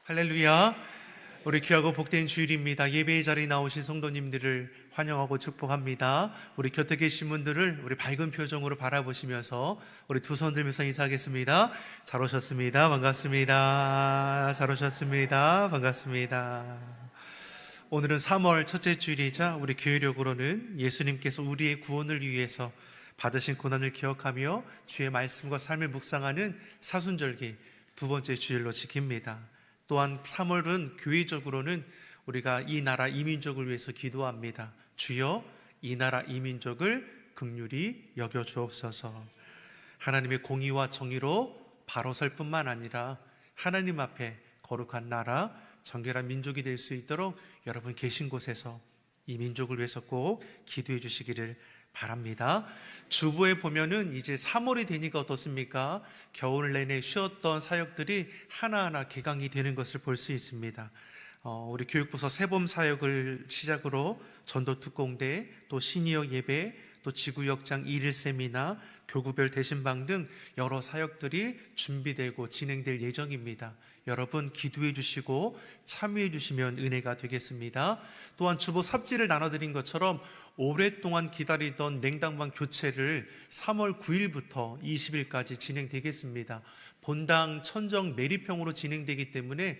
할렐루야. 우리 귀하고 복된 주일입니다. 예배의 자리에 나오신 성도님들을 환영하고 축복합니다. 우리 곁에 계신 분들을 우리 밝은 표정으로 바라보시면서 우리 두 손 들면서 인사하겠습니다. 잘 오셨습니다. 반갑습니다. 잘 오셨습니다. 반갑습니다. 오늘은 3월 첫째 주일이자 우리 교회력으로는 예수님께서 우리의 구원을 위해서 받으신 고난을 기억하며 주의 말씀과 삶을 묵상하는 사순절기 두 번째 주일로 지킵니다. 또한 3월은 교회적으로는 우리가 이 나라 이 민족을 위해서 기도합니다. 주여 이 나라 이 민족을 긍휼히 여겨 주옵소서. 하나님의 공의와 정의로 바로 설 뿐만 아니라 하나님 앞에 거룩한 나라 정결한 민족이 될 수 있도록 여러분 계신 곳에서 이 민족을 위해서 꼭 기도해 주시기를 바랍니다. 주보에 보면은 이제 3월이 되니까 어떻습니까? 겨울 내내 쉬었던 사역들이 하나하나 개강이 되는 것을 볼 수 있습니다. 우리 교육부서 새봄 사역을 시작으로 전도 특공대, 또 시니어 예배, 또 지구역장 1일 세미나, 교구별 대신방 등 여러 사역들이 준비되고 진행될 예정입니다. 여러분 기도해 주시고 참여해 주시면 은혜가 되겠습니다. 또한 주보 삽지를 나눠드린 것처럼 오랫동안 기다리던 냉당방 교체를 3월 9일부터 20일까지 진행되겠습니다. 본당 천정 매립형으로 진행되기 때문에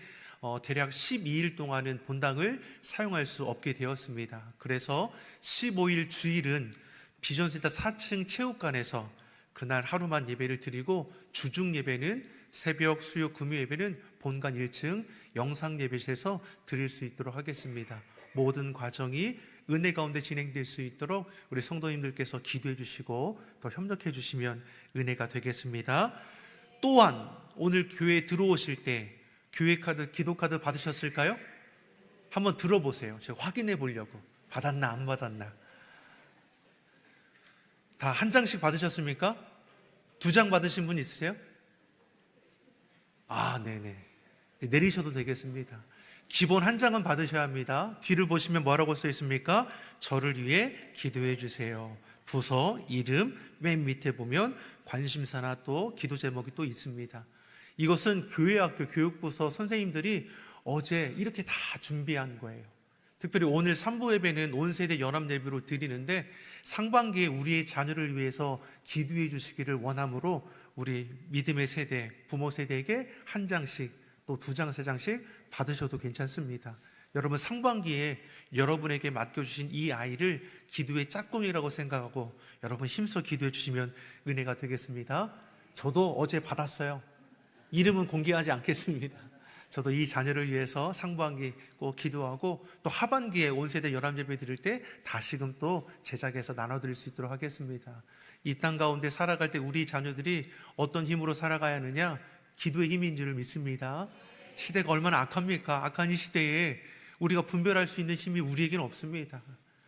대략 12일 동안은 본당을 사용할 수 없게 되었습니다. 그래서 15일 주일은 비전센터 4층 체육관에서 그날 하루만 예배를 드리고 주중 예배는 새벽, 수요, 금요 예배는 본관 1층 영상 예배실에서 드릴 수 있도록 하겠습니다. 모든 과정이 은혜 가운데 진행될 수 있도록 우리 성도님들께서 기도해 주시고 더 협력해 주시면 은혜가 되겠습니다. 또한 오늘 교회에 들어오실 때 교회 카드, 기도 카드 받으셨을까요? 한번 들어보세요. 제가 확인해 보려고. 받았나 안 받았나. 다 한 장씩 받으셨습니까? 2장 받으신 분 있으세요? 네네. 내리셔도 되겠습니다. 기본 한 장은 받으셔야 합니다. 뒤를 보시면 뭐라고 써 있습니까? 저를 위해 기도해 주세요. 부서, 이름, 맨 밑에 보면 관심사나 또 기도 제목이 또 있습니다. 이것은 교회학교 교육부서 선생님들이 어제 이렇게 다 준비한 거예요. 특별히 오늘 3부 예배는 온 세대 연합 예배로 드리는데 상반기에 우리의 자녀를 위해서 기도해 주시기를 원함으로 우리 믿음의 세대, 부모 세대에게 한 장씩 또 2장, 3장씩 받으셔도 괜찮습니다. 여러분 상반기에 여러분에게 맡겨주신 이 아이를 기도의 짝꿍이라고 생각하고 여러분 힘써 기도해 주시면 은혜가 되겠습니다. 저도 어제 받았어요. 이름은 공개하지 않겠습니다. 저도 이 자녀를 위해서 상반기 꼭 기도하고 또 하반기에 온 세대 연합 예배 드릴 때 다시금 또 제작해서 나눠드릴 수 있도록 하겠습니다. 이 땅 가운데 살아갈 때 우리 자녀들이 어떤 힘으로 살아가야 하느냐? 기도의 힘인 줄 믿습니다. 시대가 얼마나 악합니까? 악한 이 시대에 우리가 분별할 수 있는 힘이 우리에게는 없습니다.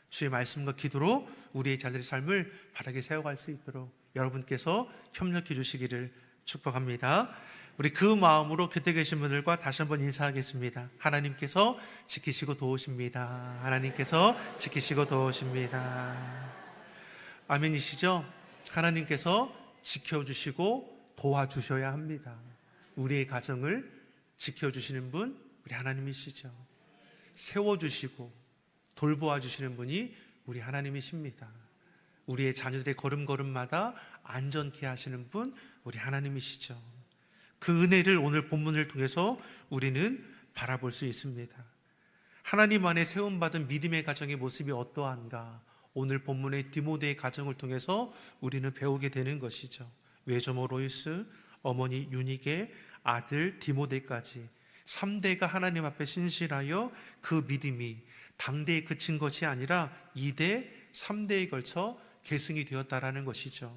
주의 말씀과 기도로 우리의 자녀의 삶을 바르게 세워갈 수 있도록 여러분께서 협력해 주시기를 축복합니다. 우리 그 마음으로 곁에 계신 분들과 다시 한번 인사하겠습니다. 하나님께서 지키시고 도우십니다. 하나님께서 지키시고 도우십니다. 아멘이시죠? 하나님께서 지켜주시고 도와주셔야 합니다. 우리의 가정을 지켜주시는 분 우리 하나님이시죠. 세워주시고 돌보아 주시는 분이 우리 하나님이십니다. 우리의 자녀들의 걸음걸음마다 안전케 하시는 분 우리 하나님이시죠. 그 은혜를 오늘 본문을 통해서 우리는 바라볼 수 있습니다. 하나님 안에 세움받은 믿음의 가정의 모습이 어떠한가? 오늘 본문의 디모데의 가정을 통해서 우리는 배우게 되는 것이죠. 외조모 로이스, 어머니 유니게, 아들 디모데까지 3대가 하나님 앞에 신실하여 그 믿음이 당대에 그친 것이 아니라 2대, 3대에 걸쳐 계승이 되었다라는 것이죠.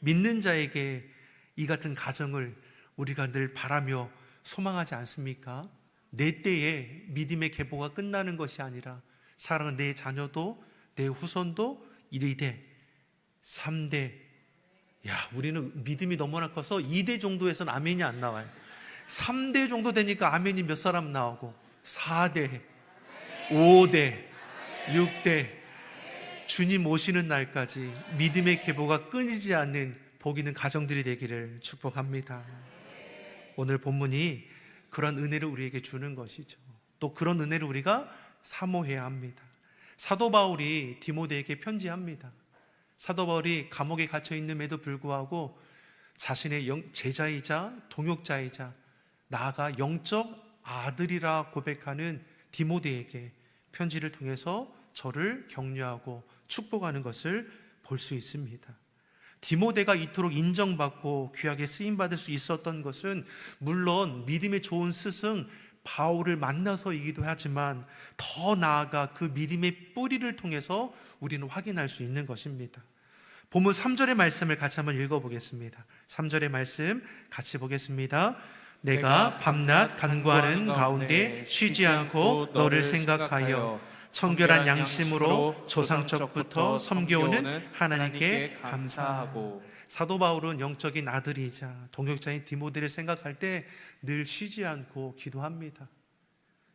믿는 자에게 이 같은 가정을 우리가 늘 바라며 소망하지 않습니까? 내 때에 믿음의 계보가 끝나는 것이 아니라 사랑하는 내 자녀도 내 후손도 1대, 3대 우리는 믿음이 너무나 커서 2대 정도에서는 아멘이 안 나와요. 3대 정도 되니까 아멘이 몇 사람 나오고 4대, 5대, 6대 주님 오시는 날까지 믿음의 계보가 끊이지 않는 복 있는 가정들이 되기를 축복합니다. 오늘 본문이 그런 은혜를 우리에게 주는 것이죠. 또 그런 은혜를 우리가 사모해야 합니다. 사도 바울이 디모데에게 편지합니다. 사도 바울이 감옥에 갇혀 있음에도 불구하고 자신의 제자이자 동역자이자 나아가 영적 아들이라 고백하는 디모데에게 편지를 통해서 저를 격려하고 축복하는 것을 볼 수 있습니다. 디모데가 이토록 인정받고 귀하게 쓰임받을 수 있었던 것은 물론 믿음의 좋은 스승 바울을 만나서이기도 하지만 더 나아가 그 믿음의 뿌리를 통해서 우리는 확인할 수 있는 것입니다. 본문 3절의 말씀을 같이 한번 읽어보겠습니다. 3절의 말씀 같이 보겠습니다. 내가 밤낮 간구하는 가운데 쉬지 않고 너를 생각하여 청결한 양심으로 조상적부터 섬겨오는 하나님께 감사하고. 사도 바울은 영적인 아들이자 동역자인 디모데를 생각할 때 늘 쉬지 않고 기도합니다.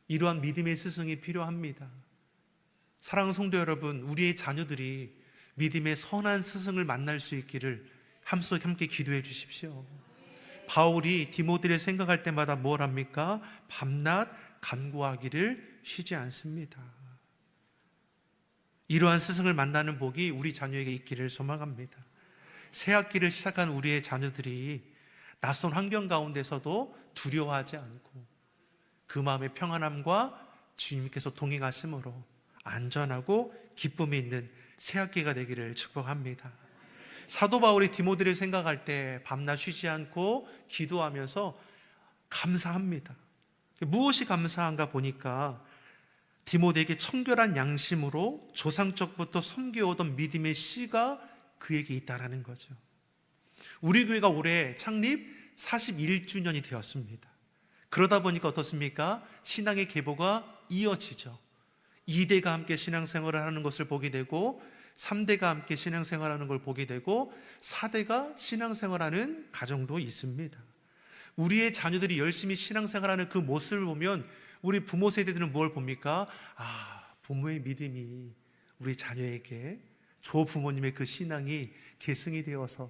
이러한 믿음의 스승이 필요합니다. 사랑하는 성도 여러분, 우리의 자녀들이 믿음의 선한 스승을 만날 수 있기를 함께 기도해 주십시오. 바울이 디모데를 생각할 때마다 뭘 합니까? 밤낮 간구하기를 쉬지 않습니다. 이러한 스승을 만나는 복이 우리 자녀에게 있기를 소망합니다. 새 학기를 시작한 우리의 자녀들이 낯선 환경 가운데서도 두려워하지 않고 그 마음의 평안함과 주님께서 동행하심으로 안전하고 기쁨이 있는 새 학기가 되기를 축복합니다. 사도 바울이 디모데를 생각할 때 밤낮 쉬지 않고 기도하면서 감사합니다. 무엇이 감사한가 보니까 디모데에게 청결한 양심으로 조상적부터 섬겨오던 믿음의 씨가 그에게 있다라는 거죠. 우리 교회가 올해 창립 41주년이 되었습니다. 그러다 보니까 어떻습니까? 신앙의 계보가 이어지죠. 2대가 함께 신앙생활을 하는 것을 보게 되고 3대가 함께 신앙생활하는 걸 보게 되고 4대가 신앙생활하는 가정도 있습니다. 우리의 자녀들이 열심히 신앙생활하는 그 모습을 보면 우리 부모 세대들은 뭘 봅니까? 부모의 믿음이 우리 자녀에게 조부모님의 그 신앙이 계승이 되어서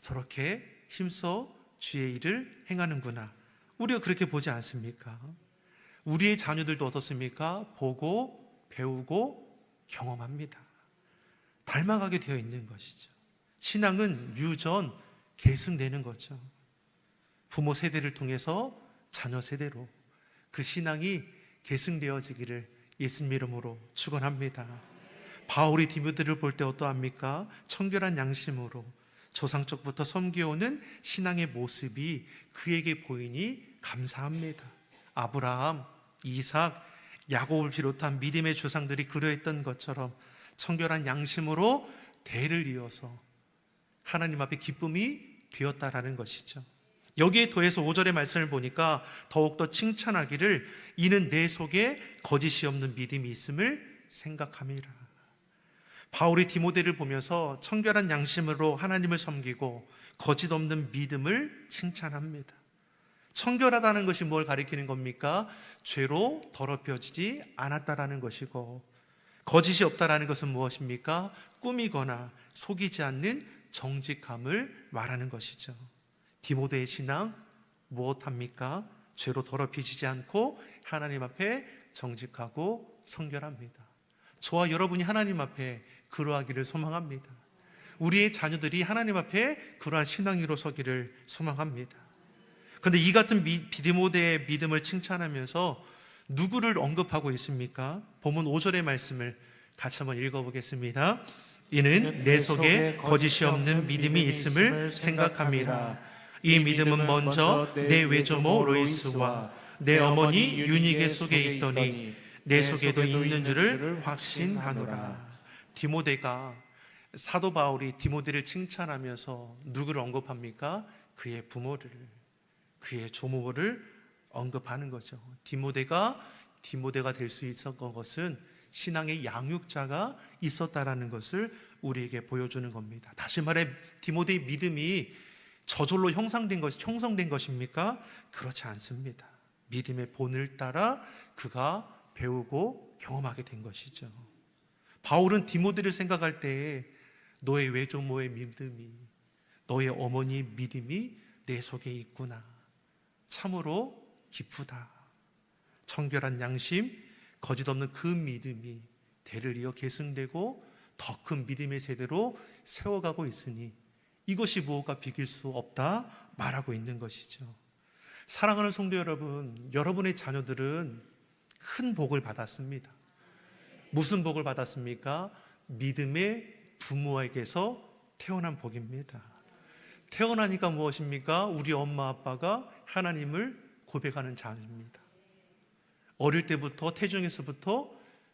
저렇게 힘써 주의 일을 행하는구나. 우리가 그렇게 보지 않습니까? 우리의 자녀들도 어떻습니까? 보고 배우고 경험합니다. 닮아가게 되어 있는 것이죠. 신앙은 유전, 계승되는 거죠. 부모 세대를 통해서 자녀 세대로 그 신앙이 계승되어지기를 예수님 이름으로 축원합니다. 바울이 디모데를 볼 때 어떠합니까? 청결한 양심으로 조상적부터 섬겨오는 신앙의 모습이 그에게 보이니 감사합니다. 아브라함, 이삭, 야곱을 비롯한 믿음의 조상들이 그러했던 것처럼 청결한 양심으로 대를 이어서 하나님 앞에 기쁨이 되었다라는 것이죠. 여기에 더해서 5절의 말씀을 보니까 더욱더 칭찬하기를 이는 내 속에 거짓이 없는 믿음이 있음을 생각함이라. 바울이 디모데를 보면서 청결한 양심으로 하나님을 섬기고 거짓 없는 믿음을 칭찬합니다. 청결하다는 것이 뭘 가리키는 겁니까? 죄로 더럽혀지지 않았다라는 것이고, 거짓이 없다라는 것은 무엇입니까? 꾸미거나 속이지 않는 정직함을 말하는 것이죠. 디모데의 신앙 무엇합니까? 죄로 더럽히지 않고 하나님 앞에 정직하고 성결합니다. 저와 여러분이 하나님 앞에 그러하기를 소망합니다. 우리의 자녀들이 하나님 앞에 그러한 신앙으로 서기를 소망합니다. 그런데 이 같은 디모데의 믿음을 칭찬하면서 누구를 언급하고 있습니까? 본문 5절의 말씀을 같이 한번 읽어보겠습니다. 이는 내 속에 거짓이 없는 믿음이 있음을 생각함이라. 이 믿음은 먼저 내 외조모 로이스와 내 어머니 유니게 속에 있더니 내 속에도 있는 줄을 확신하노라. 디모데가, 사도 바울이 디모데를 칭찬하면서 누구를 언급합니까? 그의 부모를, 그의 조모를 언급하는 거죠. 디모데가 될 수 있었던 것은 신앙의 양육자가 있었다라는 것을 우리에게 보여주는 겁니다. 다시 말해 디모데의 믿음이 저절로 형성된 것입니까? 그렇지 않습니다. 믿음의 본을 따라 그가 배우고 경험하게 된 것이죠. 바울은 디모데를 생각할 때 너의 외조모의 믿음이, 너의 어머니의 믿음이 내 속에 있구나, 참으로 기쁘다. 청결한 양심, 거짓 없는 그 믿음이 대를 이어 계승되고 더 큰 믿음의 세대로 세워가고 있으니 이것이 무엇과 비길 수 없다 말하고 있는 것이죠. 사랑하는 성도 여러분, 여러분의 자녀들은 큰 복을 받았습니다. 무슨 복을 받았습니까? 믿음의 부모에게서 태어난 복입니다. 태어나니까 무엇입니까? 우리 엄마 아빠가 하나님을 고백하는 자녀입니다. 어릴 때부터, 태중에서부터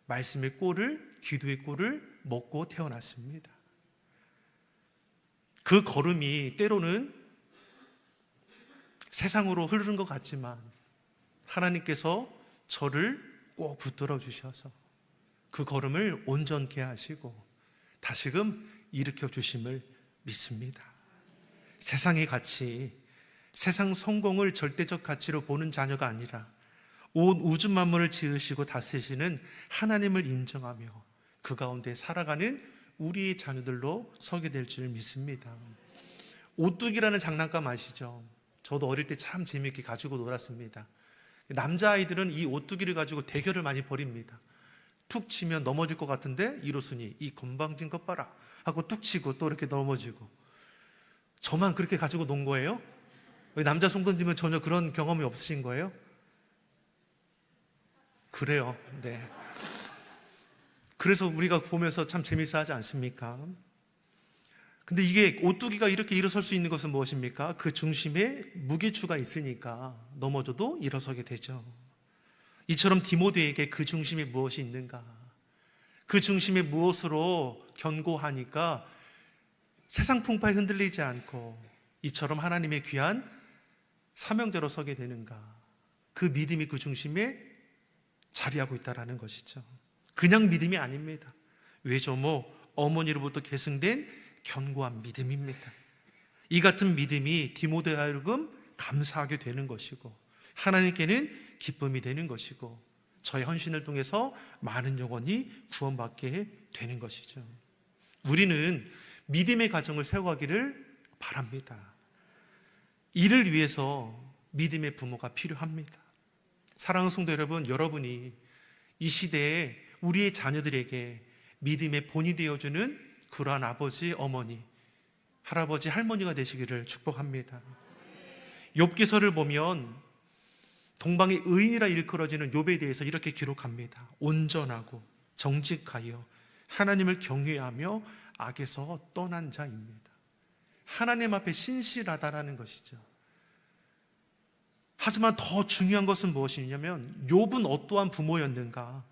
말씀의 꼴을, 기도의 꼴을 먹고 태어났습니다. 그 걸음이 때로는 세상으로 흐르는 것 같지만 하나님께서 저를 꼭 붙들어 주셔서 그 걸음을 온전케 하시고 다시금 일으켜 주심을 믿습니다. 세상의 가치, 세상 성공을 절대적 가치로 보는 자녀가 아니라 온 우주 만물을 지으시고 다스리시는 하나님을 인정하며 그 가운데 살아가는 우리의 자녀들로 서게 될 줄 믿습니다. 오뚜기라는 장난감 아시죠? 저도 어릴 때 참 재미있게 가지고 놀았습니다. 남자아이들은 이 오뚜기를 가지고 대결을 많이 벌입니다. 툭 치면 넘어질 것 같은데 이로순이 이 건방진 것 봐라 하고 툭 치고 또 이렇게 넘어지고. 저만 그렇게 가지고 논 거예요? 남자 성도님은 전혀 그런 경험이 없으신 거예요? 그래요. 네. 그래서 우리가 보면서 참 재밌어 하지 않습니까? 근데 이게 오뚜기가 이렇게 일어설 수 있는 것은 무엇입니까? 그 중심에 무게추가 있으니까 넘어져도 일어서게 되죠. 이처럼 디모데에게 그 중심에 무엇이 있는가? 그 중심에 무엇으로 견고하니까 세상 풍파에 흔들리지 않고 이처럼 하나님의 귀한 사명대로 서게 되는가? 그 믿음이 그 중심에 자리하고 있다는 것이죠. 그냥 믿음이 아닙니다. 외조모, 어머니로부터 계승된 견고한 믿음입니다. 이 같은 믿음이 디모데에 하여금 감사하게 되는 것이고 하나님께는 기쁨이 되는 것이고 저의 헌신을 통해서 많은 영혼이 구원받게 되는 것이죠. 우리는 믿음의 가정을 세워가기를 바랍니다. 이를 위해서 믿음의 부모가 필요합니다. 사랑하는 성도 여러분, 여러분이 이 시대에 우리의 자녀들에게 믿음의 본이 되어주는 그러한 아버지, 어머니, 할아버지, 할머니가 되시기를 축복합니다. 욥기서를 보면 동방의 의인이라 일컬어지는 욥에 대해서 이렇게 기록합니다. 온전하고 정직하여 하나님을 경외하며 악에서 떠난 자입니다. 하나님 앞에 신실하다라는 것이죠. 하지만 더 중요한 것은 무엇이냐면 욥은 어떠한 부모였는가?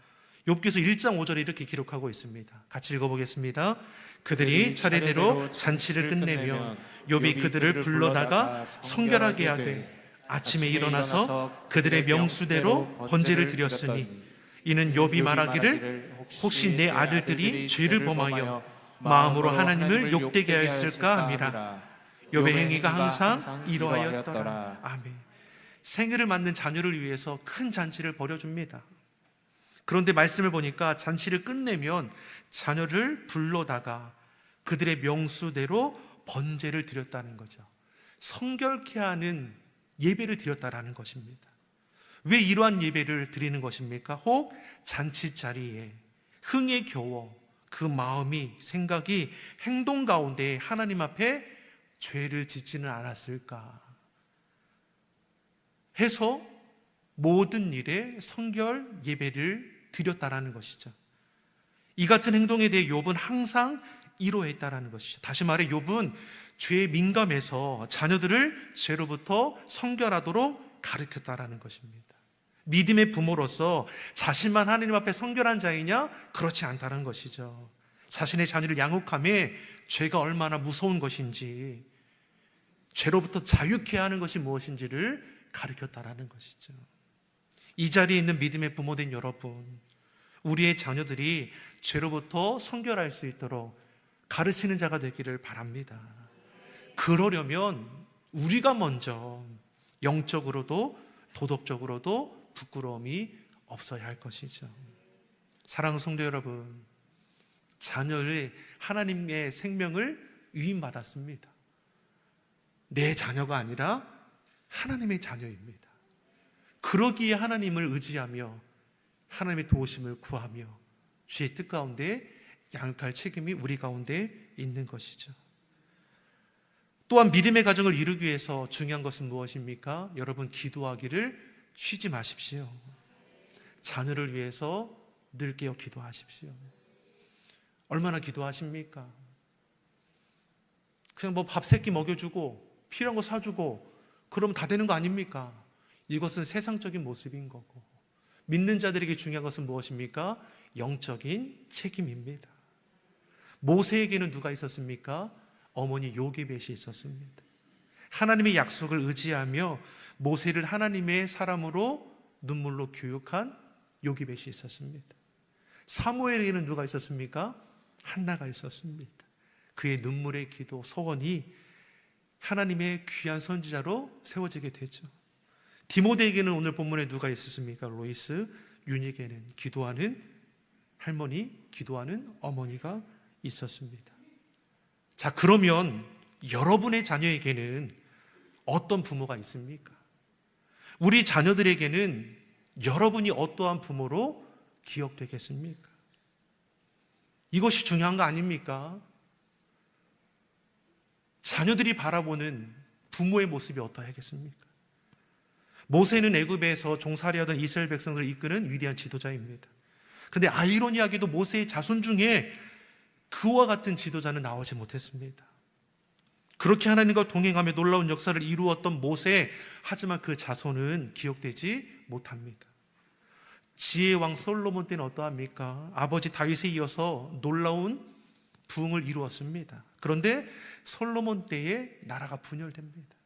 욥기서 1장 5절에 이렇게 기록하고 있습니다. 같이 읽어보겠습니다. 그들이 차례대로 잔치를 끝내면 욥이 그들을 불러다가 성결하게 하되 아침에 일어나서 그들의 명수대로 번제를 드렸으니 이는 욥이 말하기를 혹시 내 아들들이 죄를 범하여 마음으로 하나님을 욕되게 하였을까 함이라. 욥의 행위가 항상 이러하였더라. 아멘. 생일을 맞는 자녀를 위해서 큰 잔치를 벌여줍니다. 그런데 말씀을 보니까 잔치를 끝내면 자녀를 불러다가 그들의 명수대로 번제를 드렸다는 거죠. 성결케 하는 예배를 드렸다라는 것입니다. 왜 이러한 예배를 드리는 것입니까? 혹 잔치 자리에 흥에 겨워 그 마음이, 생각이, 행동 가운데 하나님 앞에 죄를 짓지는 않았을까 해서 모든 일에 성결 예배를 드렸다라는 것이죠. 이 같은 행동에 대해 욥은 항상 이로했다라는 것이죠. 다시 말해 욥은 죄에 민감해서 자녀들을 죄로부터 성결하도록 가르쳤다라는 것입니다. 믿음의 부모로서 자신만 하나님 앞에 성결한 자이냐? 그렇지 않다는 것이죠. 자신의 자녀를 양육함에 죄가 얼마나 무서운 것인지, 죄로부터 자유케 하는 것이 무엇인지를 가르쳤다라는 것이죠. 이 자리에 있는 믿음의 부모된 여러분, 우리의 자녀들이 죄로부터 성결할 수 있도록 가르치는 자가 되기를 바랍니다. 그러려면 우리가 먼저 영적으로도 도덕적으로도 부끄러움이 없어야 할 것이죠. 사랑하는 성도 여러분, 자녀의 하나님의 생명을 위임받았습니다. 내 자녀가 아니라 하나님의 자녀입니다. 그러기에 하나님을 의지하며 하나님의 도우심을 구하며 주의 뜻 가운데 양육할 책임이 우리 가운데 있는 것이죠. 또한 믿음의 가정을 이루기 위해서 중요한 것은 무엇입니까? 여러분, 기도하기를 쉬지 마십시오. 자녀를 위해서 늘 깨어 기도하십시오. 얼마나 기도하십니까? 그냥 뭐 밥 세 끼 먹여주고 필요한 거 사주고 그러면 다 되는 거 아닙니까? 이것은 세상적인 모습인 거고, 믿는 자들에게 중요한 것은 무엇입니까? 영적인 책임입니다. 모세에게는 누가 있었습니까? 어머니 요게벳이 있었습니다. 하나님의 약속을 의지하며 모세를 하나님의 사람으로 눈물로 교육한 요게벳이 있었습니다. 사무엘에게는 누가 있었습니까? 한나가 있었습니다. 그의 눈물의 기도, 소원이 하나님의 귀한 선지자로 세워지게 되죠. 디모데에게는 오늘 본문에 누가 있었습니까? 로이스, 윤희에게는 기도하는 할머니, 기도하는 어머니가 있었습니다. 자, 그러면 여러분의 자녀에게는 어떤 부모가 있습니까? 우리 자녀들에게는 여러분이 어떠한 부모로 기억되겠습니까? 이것이 중요한 거 아닙니까? 자녀들이 바라보는 부모의 모습이 어떠하겠습니까? 모세는 애굽에서 종살이하던 이스라엘 백성들을 이끄는 위대한 지도자입니다. 근데 아이러니하게도 모세의 자손 중에 그와 같은 지도자는 나오지 못했습니다. 그렇게 하나님과 동행하며 놀라운 역사를 이루었던 모세, 하지만 그 자손은 기억되지 못합니다. 지혜의 왕 솔로몬 때는 어떠합니까? 아버지 다윗에 이어서 놀라운 부흥을 이루었습니다. 그런데 솔로몬 때에 나라가 분열됩니다.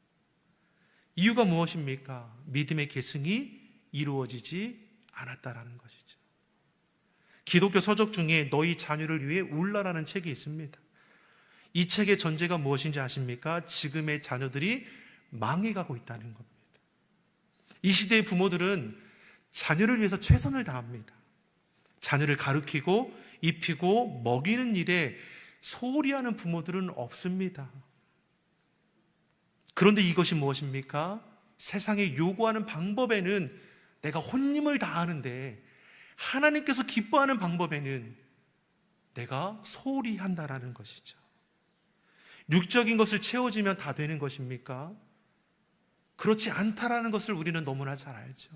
이유가 무엇입니까? 믿음의 계승이 이루어지지 않았다라는 것이죠. 기독교 서적 중에 너희 자녀를 위해 울라라는 책이 있습니다. 이 책의 전제가 무엇인지 아십니까? 지금의 자녀들이 망해가고 있다는 겁니다. 이 시대의 부모들은 자녀를 위해서 최선을 다합니다. 자녀를 가르치고 입히고 먹이는 일에 소홀히 하는 부모들은 없습니다. 그런데 이것이 무엇입니까? 세상에 요구하는 방법에는 내가 혼님을 다하는데 하나님께서 기뻐하는 방법에는 내가 소홀히 한다라는 것이죠. 육적인 것을 채워지면 다 되는 것입니까? 그렇지 않다라는 것을 우리는 너무나 잘 알죠.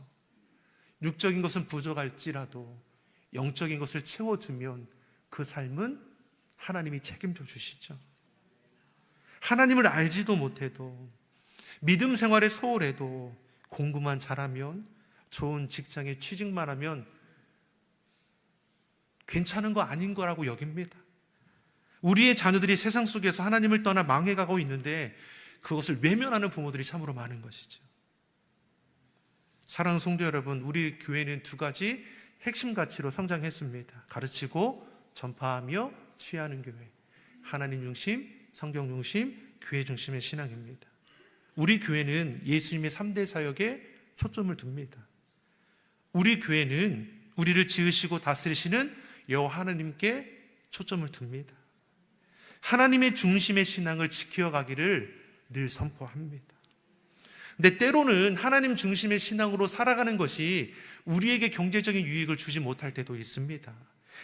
육적인 것은 부족할지라도 영적인 것을 채워주면 그 삶은 하나님이 책임져 주시죠. 하나님을 알지도 못해도, 믿음 생활에 소홀해도, 공부만 잘하면, 좋은 직장에 취직만 하면 괜찮은 거 아닌 거라고 여깁니다. 우리의 자녀들이 세상 속에서 하나님을 떠나 망해가고 있는데 그것을 외면하는 부모들이 참으로 많은 것이죠. 사랑하는 성도 여러분, 우리 교회는 두 가지 핵심 가치로 성장했습니다. 가르치고 전파하며 취하는 교회. 하나님 중심, 성경 중심, 교회 중심의 신앙입니다. 우리 교회는 예수님의 3대 사역에 초점을 둡니다. 우리 교회는 우리를 지으시고 다스리시는 여호와 하나님께 초점을 둡니다. 하나님의 중심의 신앙을 지켜가기를 늘 선포합니다. 근데 때로는 하나님 중심의 신앙으로 살아가는 것이 우리에게 경제적인 유익을 주지 못할 때도 있습니다.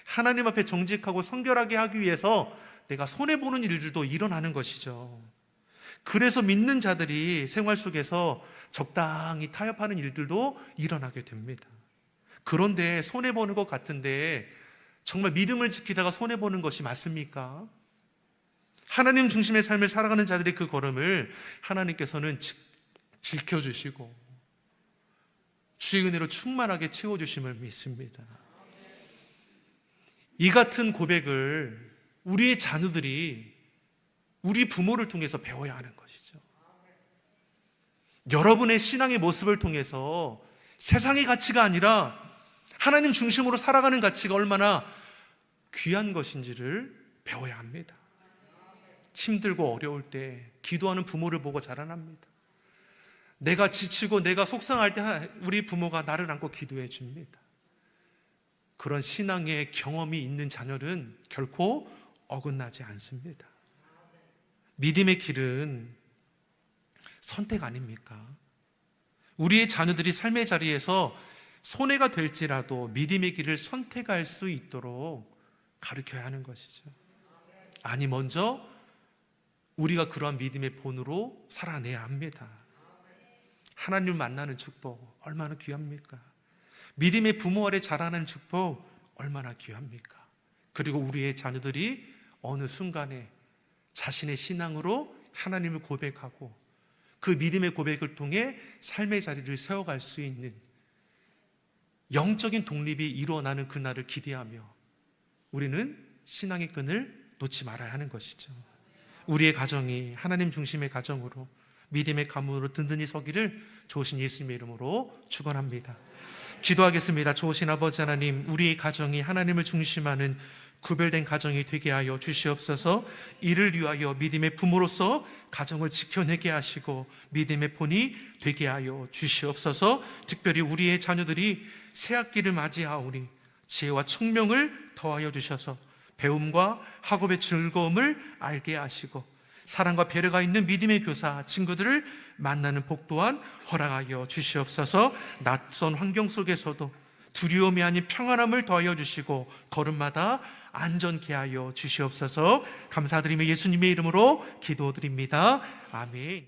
하나님 앞에 정직하고 성결하게 하기 위해서 내가 손해보는 일들도 일어나는 것이죠. 그래서 믿는 자들이 생활 속에서 적당히 타협하는 일들도 일어나게 됩니다. 그런데 손해보는 것 같은데 정말 믿음을 지키다가 손해보는 것이 맞습니까? 하나님 중심의 삶을 살아가는 자들의 그 걸음을 하나님께서는 지켜주시고 주의 은혜로 충만하게 채워주심을 믿습니다. 이 같은 고백을 우리의 자녀들이 우리 부모를 통해서 배워야 하는 것이죠. 여러분의 신앙의 모습을 통해서 세상의 가치가 아니라 하나님 중심으로 살아가는 가치가 얼마나 귀한 것인지를 배워야 합니다. 힘들고 어려울 때 기도하는 부모를 보고 자라납니다. 내가 지치고 내가 속상할 때 우리 부모가 나를 안고 기도해 줍니다. 그런 신앙의 경험이 있는 자녀는 결코 어긋나지 않습니다. 믿음의 길은 선택 아닙니까? 우리의 자녀들이 삶의 자리에서 손해가 될지라도 믿음의 길을 선택할 수 있도록 가르쳐야 하는 것이죠. 아니, 먼저 우리가 그러한 믿음의 본으로 살아내야 합니다. 하나님을 만나는 축복 얼마나 귀합니까? 믿음의 부모 아래 자라는 축복 얼마나 귀합니까? 그리고 우리의 자녀들이 어느 순간에 자신의 신앙으로 하나님을 고백하고 그 믿음의 고백을 통해 삶의 자리를 세워갈 수 있는 영적인 독립이 일어나는 그날을 기대하며 우리는 신앙의 끈을 놓지 말아야 하는 것이죠. 우리의 가정이 하나님 중심의 가정으로 믿음의 가문으로 든든히 서기를 좋으신 예수님의 이름으로 축원합니다. 기도하겠습니다. 좋으신 아버지 하나님, 우리의 가정이 하나님을 중심하는 구별된 가정이 되게 하여 주시옵소서. 이를 위하여 믿음의 부모로서 가정을 지켜내게 하시고 믿음의 본이 되게 하여 주시옵소서. 특별히 우리의 자녀들이 새학기를 맞이하오니 지혜와 총명을 더하여 주셔서 배움과 학업의 즐거움을 알게 하시고 사랑과 배려가 있는 믿음의 교사, 친구들을 만나는 복 또한 허락하여 주시옵소서. 낯선 환경 속에서도 두려움이 아닌 평안함을 더하여 주시고 걸음마다 안전케 하여 주시옵소서. 감사드리며 예수님의 이름으로 기도드립니다. 아멘.